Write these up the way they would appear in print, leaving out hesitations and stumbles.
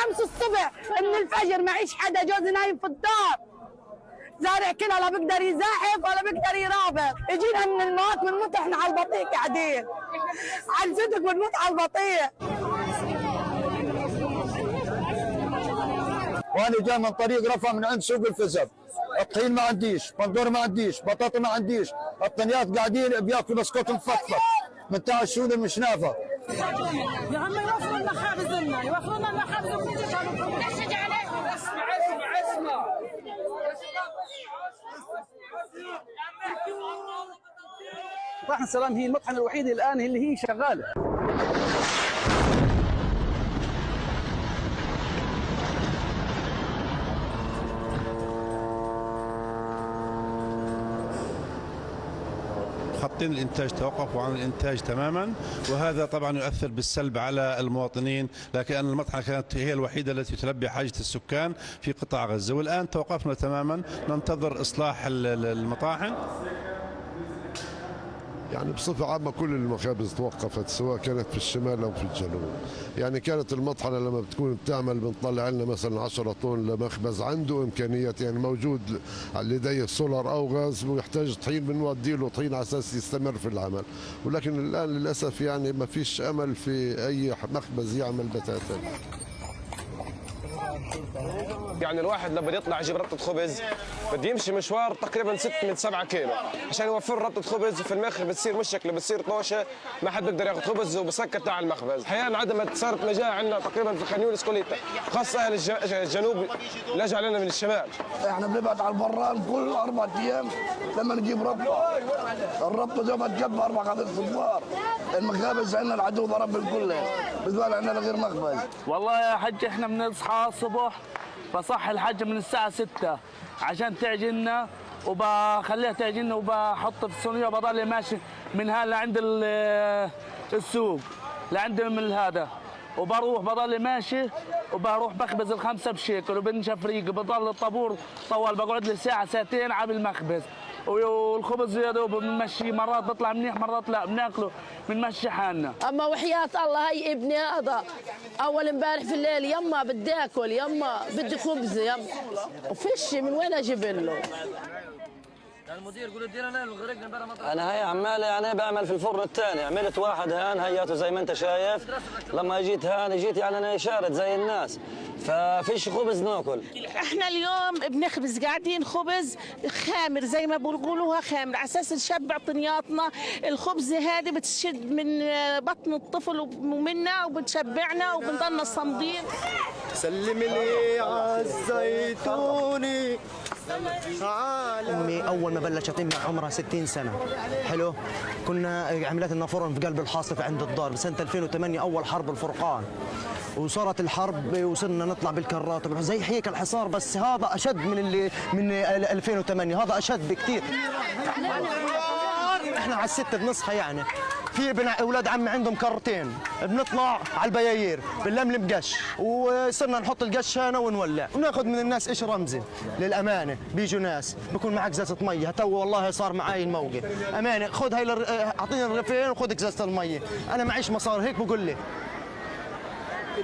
5 الصبح من الفجر، معيش حدا، جوزي نايم في الدار زارع كلها، لا بيقدر يزاحف ولا بيقدر يرابط. يجينا من الموت بنموت احنا على البطيء قاعدين، على الزدق بنموت على البطيء. وانا جاي من طريق رفح من عند سوق الفزب، الطحين ما عنديش، بندور ما عنديش، بطاطا ما عنديش، الطنيات قاعدين بياكلوا بسكوت مفطفط من تاع الشوذه مش نافع. يا عم يوفروا لنا خابز لنا، يوفروا لنا خابز طاحن السلام هي المطحنه الوحيده الان اللي هي شغاله. خطين الانتاج توقفوا عن الانتاج تماما، وهذا طبعا يؤثر بالسلب على المواطنين، لكن المطحنه كانت هي الوحيده التي تلبي حاجه السكان في قطاع غزه، والان توقفنا تماما ننتظر اصلاح المطاحن. يعني بصفة عامة كل المخابز توقفت، سواء كانت في الشمال أو في الجنوب. يعني كانت المطحنة لما بتكون بتعمل بنطلع لنا مثلا 10 طن لمخبز عنده إمكانيات، يعني موجود لديه سولار أو غاز ويحتاج طحين بنودي له طحين على أساس يستمر في العمل، ولكن الآن للأسف يعني ما فيش أمل في أي مخبز يعمل بتاتا. يعني الواحد لما يطلع يجيب ربطة خبز بده يمشي مشوار تقريبا 6 من 7 كيلو عشان يوفر ربطة خبز، في المخ بتصير مشكلة، بتصير طوشة، ما حد بيقدر ياخذ خبز وبسكت على المخبز. احيانا عدم صارت مجاعة عندنا تقريبا في خان يونس كلية، خاصة اهل الجنوب لجأ علينا من الشمال. احنا بنبعد على البران كل 4 ايام لما نجيب ربطة، الربطة زي ما تجيب 4 قطع صفار. المخابز عندنا العدو ضرب الكل، بالذات عندنا غير مخبز. والله يا حج احنا بنصحى الصبح بصح الحاجة من الساعة 6 عشان تعجننا، وبخليها تعجننا وبحط في الصينية وبضل ماشي من هلا لعند السوق لعند من هذا، وبروح بضل ماشي وبروح بخبز ال5 بشيكل وبنشف ريق، بضل الطابور طوال، بقعد لي ساعة ساعتين على المخبز، والخبز يا دوب بنمشي، مرات بيطلع منيح مرات لا، بناكله بنمشي حالنا. اما وحياة الله هي ابني هذا اول امبارح في الليل، يما بدي اكل، يما بدي خبز، يما وفيش من وين اجيب له. المدير يقول ادينا الغرقنا برا مطرح. انا هي عمال يعني بعمل في الفرن الثاني، عملت واحد هان هياته زي ما انت شايف، لما جيت هان جيت يعني انا شارد زي الناس، ففيش خبز ناكل. احنا اليوم بنخبز قاعدين خبز خامر زي ما بيقولوها خامر، على اساس نشبع طنياتنا. الخبز هذه بتشد من بطن الطفل ومنا وبتشبعنا وبنضلنا صامدين. سلم لي عالزيتوني. امي اول ما بلشت امي عمرها 60 سنه، حلو، كنا عملت لنا فرن في قلب الحاصفه عند الدار بسنه 2008 اول حرب الفرقان، وصارت الحرب وصرنا نطلع بالكرات زي هيك الحصار، بس هذا اشد من 2008، هذا اشد بكثير. احنا على 6 بنصحى، يعني في اولاد عمي عندهم كرتين، بنطلع على البيايير بنلملم قش، وصرنا نحط القش هنا ونولع وناخذ من الناس ايش رمزي للامانه. بيجوا ناس بكون معك ازازه ميه، تو والله صار معي الموقف امانه، خذ هاي اعطيني الرغيفين وخذ ازازه الميه، انا معيش مصاري، هيك بقول لي.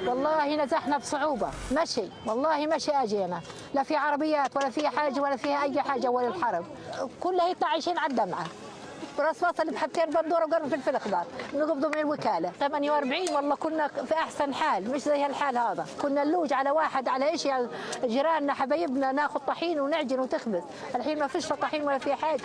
والله نزحنا بصعوبة، مشي والله مشي اجينا، لا في عربيات ولا في حاجة ولا فيها أي حاجة، ولا الحرب كلها يطلع عايشين على الدمعة، برصاصة اللي بحبتين بندورة وقرن فلفل أخضر نقبضوا من الوكالة. 48 والله كنا في أحسن حال، مش زي هالحال هذا، كنا نلوج على واحد على شيء، جيراننا حبايبنا ناخذ طحين ونعجن وتخبز، الحين ما فيش طحين ولا في حاجة.